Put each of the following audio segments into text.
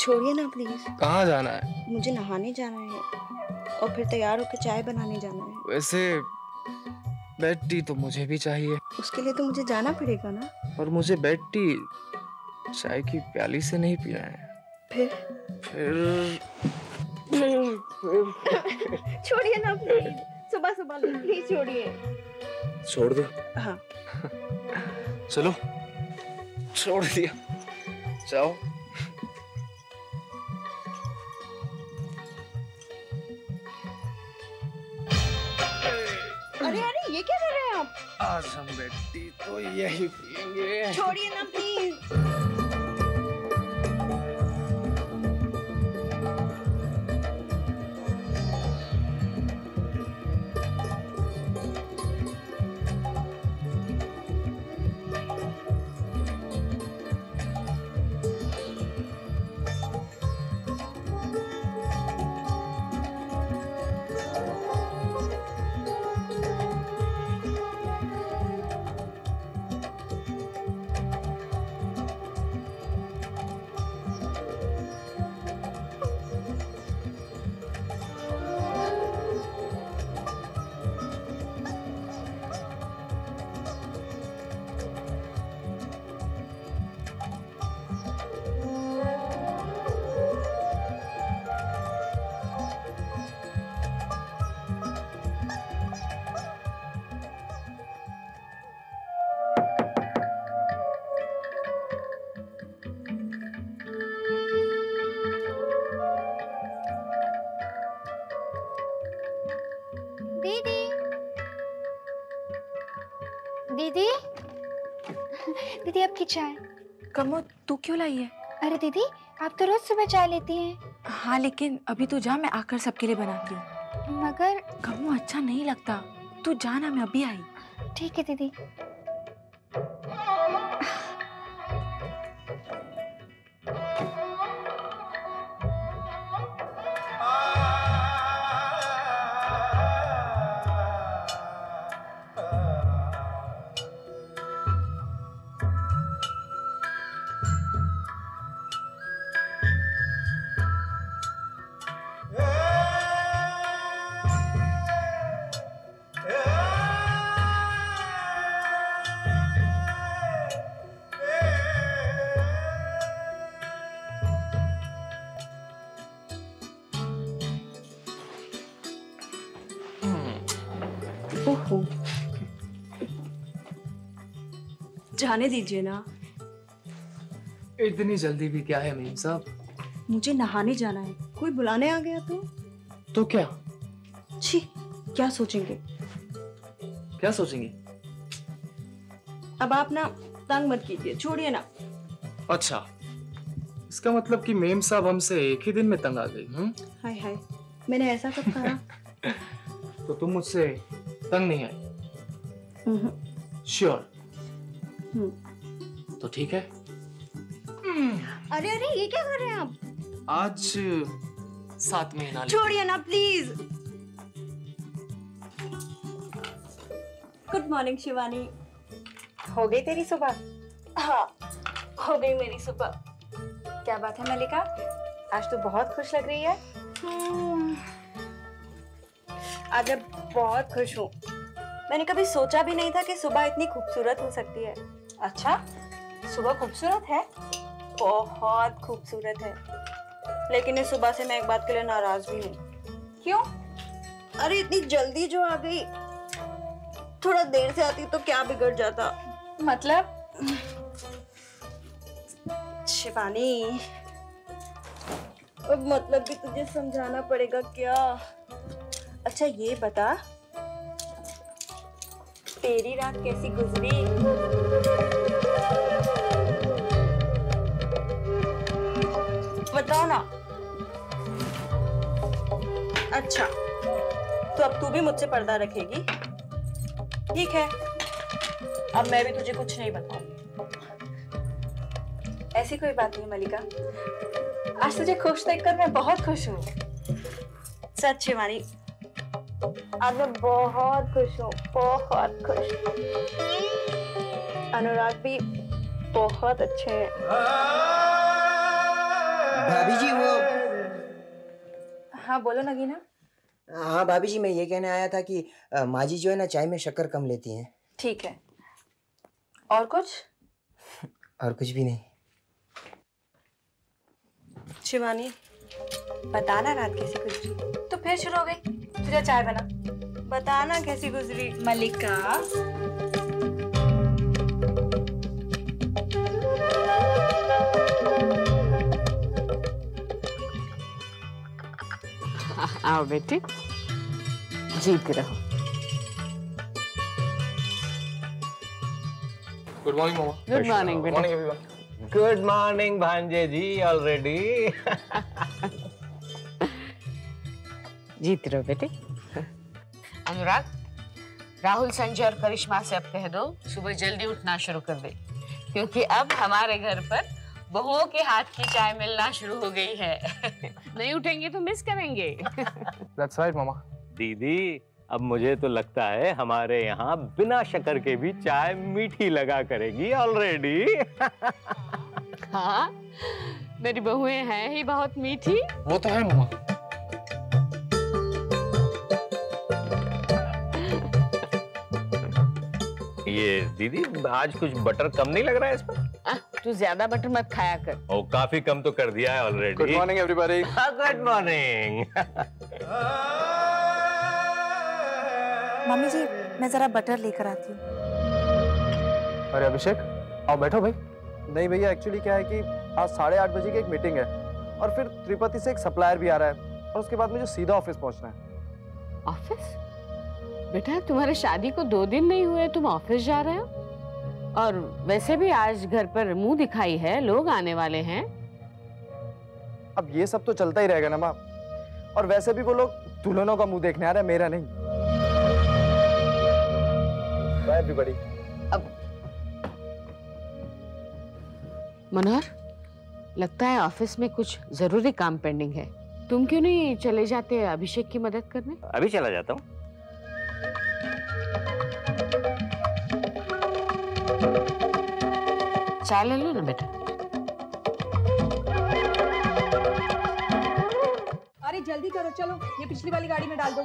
छोड़िए ना प्लीज। कहाँ जाना है? मुझे नहाने जाना है और फिर तैयार होकर चाय बनाने जाना है। वैसे बेड टी तो मुझे भी चाहिए। उसके लिए तो मुझे जाना पड़ेगा ना। और मुझे बेड टी चाय की प्याली से नहीं पीना है। फिर फिर छोड़िए ना प्लीज, सुबह सुबह प्लीज छोड़िए। छोड़ दो। हाँ चलो छोड़ दिया, जाओ। अरे अरे ये क्या कर रहे हैं आप? आज हम बेड टी तो यही पियेंगे। छोड़िए ना प्लीज। दीदी दीदी आपकी चाय। कमो तू क्यों लाई है? अरे दीदी आप तो रोज सुबह चाय लेती हैं। हाँ लेकिन अभी तो जा, मैं आकर सबके लिए बनाती हूँ। मगर कमो अच्छा नहीं लगता, तू जाना, मैं अभी आई। ठीक है दीदी। ओहो, जाने दीजिए ना। इतनी जल्दी भी क्या है मीम साहब? मुझे नहाने जाना है, कोई बुलाने आ गया तो क्या? छी, क्या सोचेंगे? क्या सोचेंगे? अब आप ना तंग मत कीजिए, छोड़िए ना। अच्छा, इसका मतलब कि मेम साहब हमसे एक ही दिन में तंग आ गई। हाय हाय, मैंने ऐसा कब कहा? तो तुम मुझसे तंग नहीं आई? श्योर? तो ठीक है। अरे अरे ये क्या कर रहे हैं आप? आज 7 महीना। छोड़िए ना प्लीज। Good morning Shivani. हो गई तेरी सुबह? हाँ, हो गई मेरी सुबह। क्या बात है मलिका, आज तो बहुत खुश लग रही है। आज मैं बहुत खुश हूँ। मैंने कभी सोचा भी नहीं था कि सुबह इतनी खूबसूरत हो सकती है। अच्छा, सुबह खूबसूरत है? बहुत खूबसूरत है। लेकिन इस सुबह से मैं एक बात के लिए नाराज भी हूँ। क्यों? अरे इतनी जल्दी जो आ गई, थोड़ा देर से आती तो क्या बिगड़ जाता। मतलब? शिवानी, अब मतलब भी तुझे समझाना पड़ेगा क्या? अच्छा ये बता, तेरी रात कैसी गुजरी? बताओ ना। अच्छा, तो अब तू भी मुझसे पर्दा रखेगी? ठीक है, अब मैं भी तुझे कुछ नहीं बताऊंगी। ऐसी कोई बात नहीं मलिका, आज तुझे खुश देखकर मैं बहुत खुश हूँ। सच शिवानी, आज मैं बहुत खुश हूँ, बहुत खुश। अनुराग भी बहुत अच्छे हैं। भाभी जी वो हाँ बोलो नगीना। हाँ भाभी जी, मैं ये कहने आया था कि माँ जी जो है ना चाय में शक्कर कम लेती हैं। ठीक है, और कुछ? और कुछ भी नहीं। शिवानी, बताना रात कैसी गुजरी। तो फिर शुरू हो गई, तुझे चाय बना। बताना कैसी गुजरी। मलिका, आओ बेटी, जीत रहो। गुड मॉर्निंग मामा। गुड मॉर्निंग बेटा। Morning everyone. गुड मॉर्निंग भांजे जी, ऑलरेडी। जीत रहो बेटी। अनुराग, राहुल, संजय और करिश्मा से अब कह दो सुबह जल्दी उठना शुरू कर दे, क्योंकि अब हमारे घर पर बहुओं के हाथ की चाय मिलना शुरू हो गई है। नहीं उठेंगे तो मिस करेंगे। That's right मामा। दीदी, अब मुझे तो लगता है हमारे यहाँ बिना शक्कर के भी चाय मीठी लगा करेगी ऑलरेडी। हाँ, मेरी बहुएं हैं ही बहुत मीठी। वो तो है मामा। ये दीदी, आज कुछ बटर कम नहीं लग रहा है इस पर? तू ज्यादा बटर मत खाया कर। ओ, काफी कम तो कर दिया है already. Good morning everybody. Good morning. Mummy ji, मैं जरा बटर लेकर आती हूँ। अरे अभिषेक, आओ बैठो भाई। नहीं भैया, एक्चुअली क्या है कि आज 8:30 बजे की एक मीटिंग है और फिर त्रिपति से एक सप्लायर भी आ रहा है और उसके बाद मुझे सीधा ऑफिस पहुंचना है। ऑफिस? बेटा, तुम्हारे शादी को 2 दिन नहीं हुए, तुम ऑफिस जा रहे हो? और वैसे भी आज घर पर मुंह दिखाई है, लोग आने वाले हैं। अब ये सब तो चलता ही रहेगा ना माँ, और वैसे भी वो लोग दुल्हनों का मुंह देखने आ रहे हैं, मेरा नहीं। Bye everybody. अब मनोहर, लगता है ऑफिस में कुछ जरूरी काम पेंडिंग है। तुम क्यों नहीं चले जाते अभिषेक की मदद करने? अभी चला जाता हूँ। चाय ले लो ना बेटा। अरे जल्दी करो, चलो ये पिछली वाली गाड़ी में डाल दो।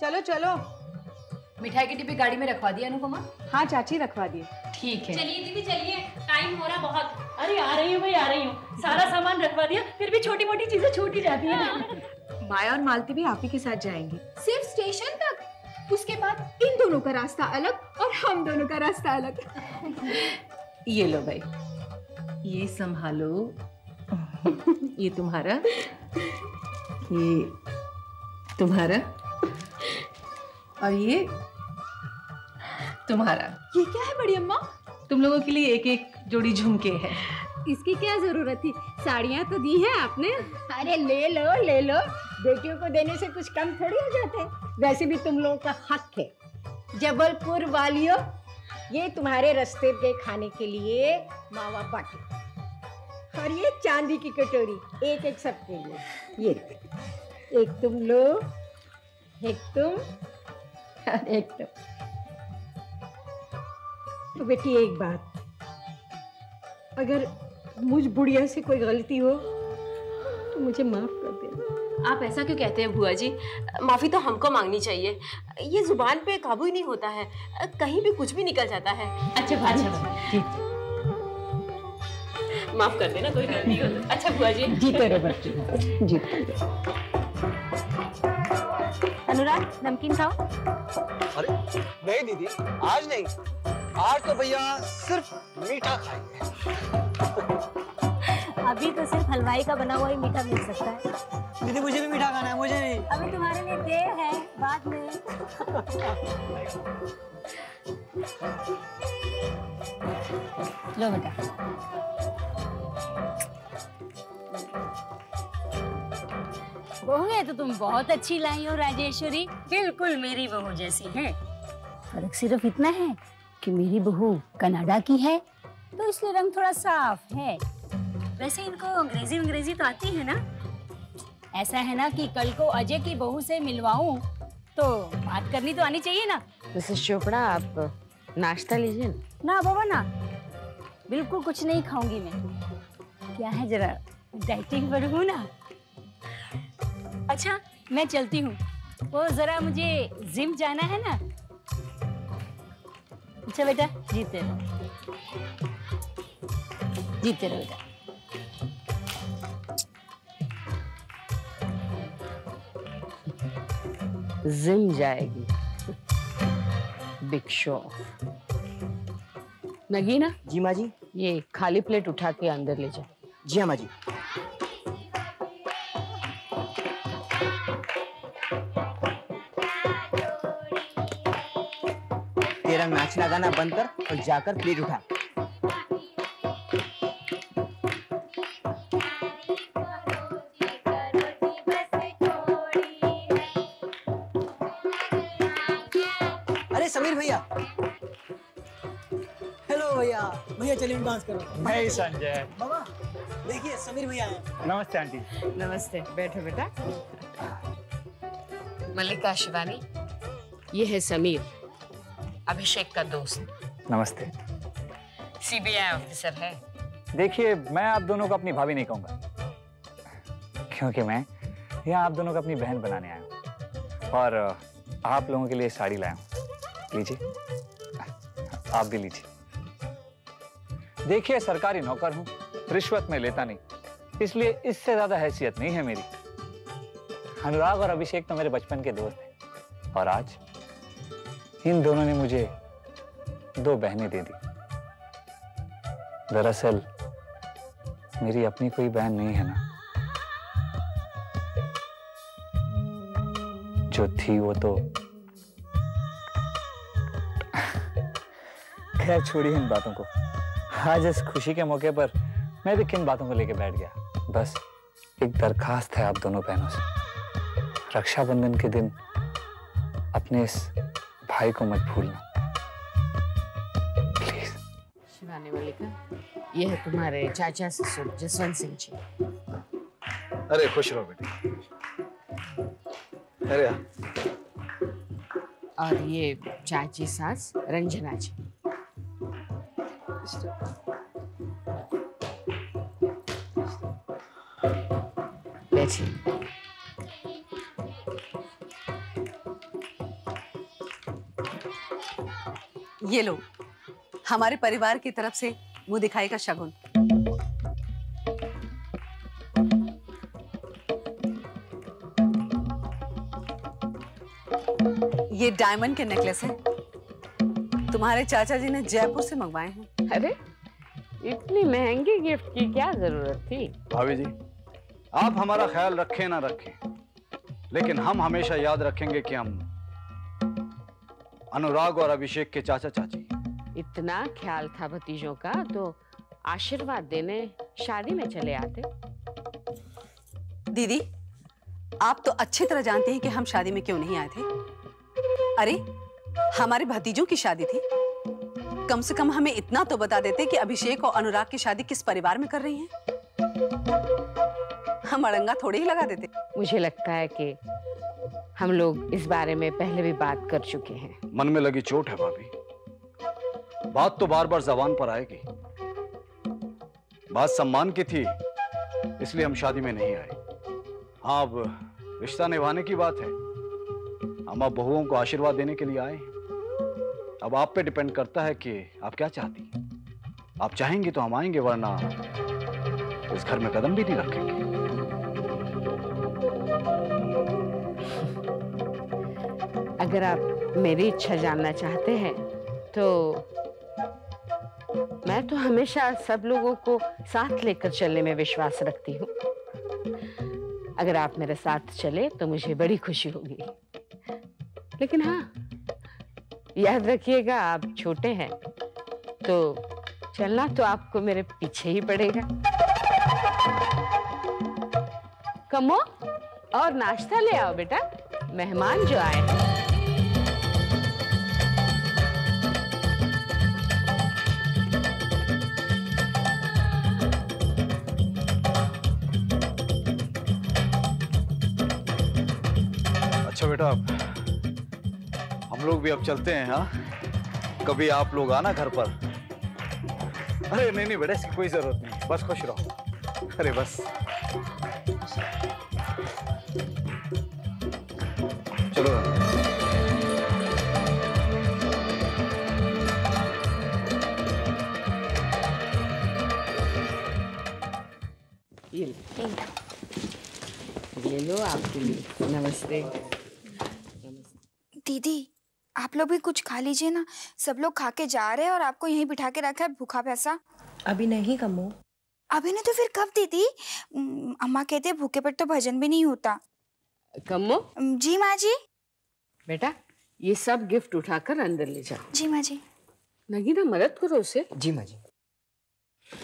चलो चलो। मिठाई के डिब्बे गाड़ी में रखवा दिया अनुपमा? हाँ चाची, रखवा दिए। ठीक है। चलिए दीदी चलिए, टाइम हो रहा बहुत। अरे आ रही हूँ भाई, आ रही हूँ। सारा सामान रखवा दिया, फिर भी छोटी मोटी चीजें छूट ही जाती हैं। माया और मालती भी आप ही के साथ जाएंगी। सिर्फ स्टेशन तक? उसके बाद इन दोनों का रास्ता अलग और हम दोनों का रास्ता अलग। ये लो भाई, ये संभालो। ये तुम्हारा, ये तुम्हारा और ये तुम्हारा। ये क्या है बड़ी अम्मा? तुम लोगों के लिए एक एक जोड़ी झुमके हैं। इसकी क्या जरूरत थी, साड़ियाँ तो दी हैं आपने। अरे ले लो ले लो, बेटियों को देने से कुछ कम थोड़ी हो जाते हैं। वैसे भी तुम लोगों का हक है। जबलपुर वालियों, ये तुम्हारे रास्ते के खाने के लिए मावा बाटी, और ये चांदी की कटोरी, एक एक सबके लिए। ये एक तुम लो, एक तुम और एक तुम। तो बेटी एक बात, अगर मुझ बुढ़िया से कोई गलती हो तो मुझे माफ कर देना। आप ऐसा क्यों कहते हैं बुआ जी? माफी तो हमको मांगनी चाहिए। ये जुबान पे काबू ही नहीं होता है, कहीं भी कुछ भी निकल जाता है। अच्छा माफ कर देना, कोई गलती हो तो। अच्छा बुआ जी। जीते रहो बच्चे, जीते रहो। अनुराग, नमकीन खाओ। अरे नहीं दीदी, आज नहीं, आज तो भैया सिर्फ मीठा खाएंगे। अभी तो सिर्फ हलवाई का बना हुआ ही मीठा मिल सकता है। दीदी मुझे भी मीठा खाना है, मुझे नहीं। अभी तुम्हारे लिए देर है, बाद में। लो बेटा। बहुएं तो तुम बहुत अच्छी लाई हो राजेश्वरी, बिल्कुल मेरी बहू जैसी है। फर्क सिर्फ इतना है कि मेरी बहू कनाडा की है, तो इसलिए रंग थोड़ा साफ है। वैसे इनको अंग्रेजी तो आती है ना? ऐसा है ना कि कल को अजय की बहू से मिलवाऊं तो बात करनी तो आनी चाहिए ना। मिसेस चोपड़ा, आप नाश्ता लीजिए ना बाबा ना, बिल्कुल कुछ नहीं खाऊंगी मैं। क्या है, जरा डाइटिंग पर हूँ ना। अच्छा मैं चलती हूँ, वो जरा मुझे जिम जाना है ना। अच्छा बेटा जीते रहो, जीते रहो बेटा। जिम जाएगी, बिग शो। नगीना। जी माँ जी। ये खाली प्लेट उठा के अंदर ले जा। जी हाँ माँ जी। तेरा नाचना गाना बंद कर और जाकर प्लेट उठा। अरे समीर भैया, हेलो भैया। भैया चलिए डांस करो। मैं संजय। बाबा देखिए समीर भैया आए। नमस्ते आंटी। नमस्ते, बैठो बेटा। मल्लिका शिवानी, ये है समीर, अभिषेक का दोस्त। नमस्ते। सीबीआई ऑफिसर है। देखिए मैं आप दोनों को अपनी भाभी नहीं कहूंगा, क्योंकि मैं यहाँ आप दोनों को अपनी बहन बनाने आया हूँ और आप लोगों के लिए साड़ी लाया हूँ। लीजिए, आप भी लीजिए। देखिए सरकारी नौकर हूँ, रिश्वत में लेता नहीं, इसलिए इससे ज्यादा हैसियत नहीं है मेरी। अनुराग और अभिषेक तो मेरे बचपन के दोस्त हैं और आज इन दोनों ने मुझे 2 बहनें दे दी। दरअसल मेरी अपनी कोई बहन नहीं है ना, जो थी वो तो खैर छोड़िए इन बातों को। आज इस खुशी के मौके पर मैं भी किन बातों को लेकर बैठ गया। बस एक दरखास्त है आप दोनों बहनों से, रक्षाबंधन के दिन अपने इस भाई को मत भूलना प्लीज। शिवानी मल्लिका, ये है तुम्हारे चाचा ससुर जसवंत सिंह जी। अरे खुश रहो बेटी। अरे और ये चाची सास रंजना जी। बैठिए। ये लो, हमारे परिवार की तरफ से मुंह दिखाई का शगुन। ये डायमंड के नेकलेस है, तुम्हारे चाचा जी ने जयपुर से मंगवाए हैं। अरे इतनी महंगी गिफ्ट की क्या जरूरत थी? भाभी जी, आप हमारा ख्याल रखें ना रखें, लेकिन हम हमेशा याद रखेंगे कि हम अनुराग और अभिषेक के चाचा चाची। इतना ख्याल था भतीजों का तो आशीर्वाद देने शादी में चले आते। दीदी, आप तो अच्छी तरह जानते हैं कि हम शादी में क्यों नहीं आए थे। अरे हमारे भतीजों की शादी थी, कम से कम हमें इतना तो बता देते कि अभिषेक और अनुराग की शादी किस परिवार में कर रही हैं। हम अड़ंगा थोड़े ही लगा देते। मुझे लगता है कि हम लोग इस बारे में पहले भी बात कर चुके हैं। मन में लगी चोट है भाभी, बात तो बार बार जबान पर आएगी। बात सम्मान की थी, इसलिए हम शादी में नहीं आए। हाँ, अब रिश्ता निभाने की बात है, हम अब बहुओं को आशीर्वाद देने के लिए आए हैं। अब आप पे डिपेंड करता है कि आप क्या चाहती। आप चाहेंगी तो हम आएंगे, वरना इस घर में कदम भी नहीं रखेंगे। अगर आप मेरी इच्छा जानना चाहते हैं तो मैं तो हमेशा सब लोगों को साथ लेकर चलने में विश्वास रखती हूँ। अगर आप मेरे साथ चले तो मुझे बड़ी खुशी होगी। लेकिन हाँ, याद रखिएगा आप छोटे हैं तो चलना तो आपको मेरे पीछे ही पड़ेगा। कमो और नाश्ता ले आओ बेटा, मेहमान जो आए हैं। अच्छा बेटा, हम लोग भी अब चलते हैं। हाँ, कभी आप लोग आना घर पर। अरे नहीं नहीं बेटा, इसकी कोई जरूरत नहीं, बस खुश रहो। अरे बस चलो ये लो आपके लिए। नमस्ते। दीदी आप लोग भी कुछ खा लीजिए ना, सब लोग खा के जा रहे हैं और आपको यहीं बिठा के रखा है भूखा प्यासा। अभी नहीं कम्मो। अभी नहीं तो फिर कब दीदी? अम्मा कहते हैं भूखे पेट तो भजन भी नहीं होता। कम्मो। जी माँ जी। बेटा ये सब गिफ्ट उठाकर अंदर ले जाओ। जी माँ जी। नगीना मदद करो उसे। जी माँ जी।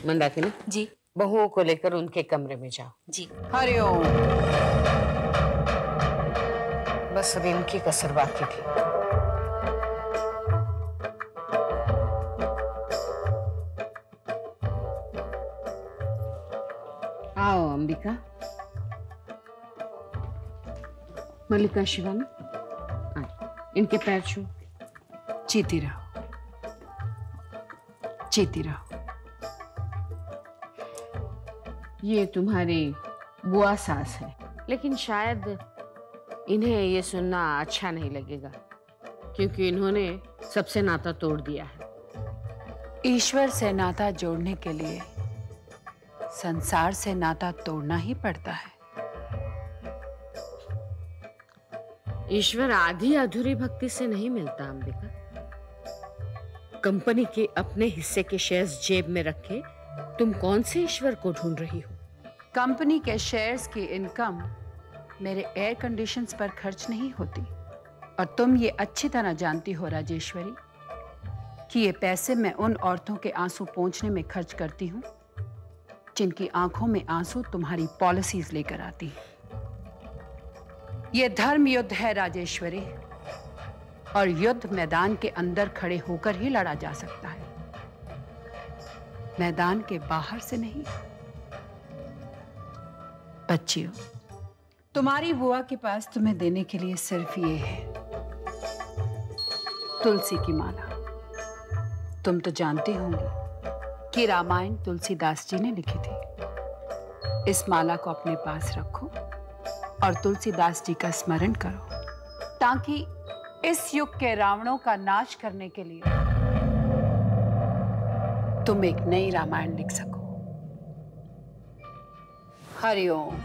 मंदाकिनी जी। बहुओं को लेकर उनके कमरे में जाओ। जी। हरिओम। बस अब इनकी कसर बाकी थी। आओ अंबिका। मल्लिका शिवानी इनके पैर छू। जीती रहो, जीती रहो। ये तुम्हारी बुआ सास है, लेकिन शायद इन्हें ये सुनना अच्छा नहीं लगेगा क्योंकि इन्होंने सबसे नाता तोड़ दिया है। ईश्वर से नाता जोड़ने के लिए संसार से नाता तोड़ना ही पड़ता है। ईश्वर आधी अधूरी भक्ति से नहीं मिलता अंबिका। कंपनी के अपने हिस्से के शेयर्स जेब में रखे तुम कौन से ईश्वर को ढूंढ रही हो? कंपनी के शेयर्स की इनकम मेरे एयर कंडीशंस पर खर्च नहीं होती और तुम ये अच्छी तरह जानती हो राजेश्वरी कि ये पैसे मैं उन औरतों के आंसू पोंछने में खर्च करती हूँ जिनकी आंखों में आंसू तुम्हारी पॉलिसीज लेकर आती हैं। ये धर्म युद्ध है राजेश्वरी और युद्ध मैदान के अंदर खड़े होकर ही लड़ा जा सकता है, मैदान के बाहर से नहीं। बच्चियों, तुम्हारी बुआ के पास तुम्हें देने के लिए सिर्फ ये है, तुलसी की माला। तुम तो जानती होंगी कि रामायण तुलसीदास जी ने लिखी थी। इस माला को अपने पास रखो और तुलसीदास जी का स्मरण करो ताकि इस युग के रावणों का नाश करने के लिए तुम एक नई रामायण लिख सको। हरिओम।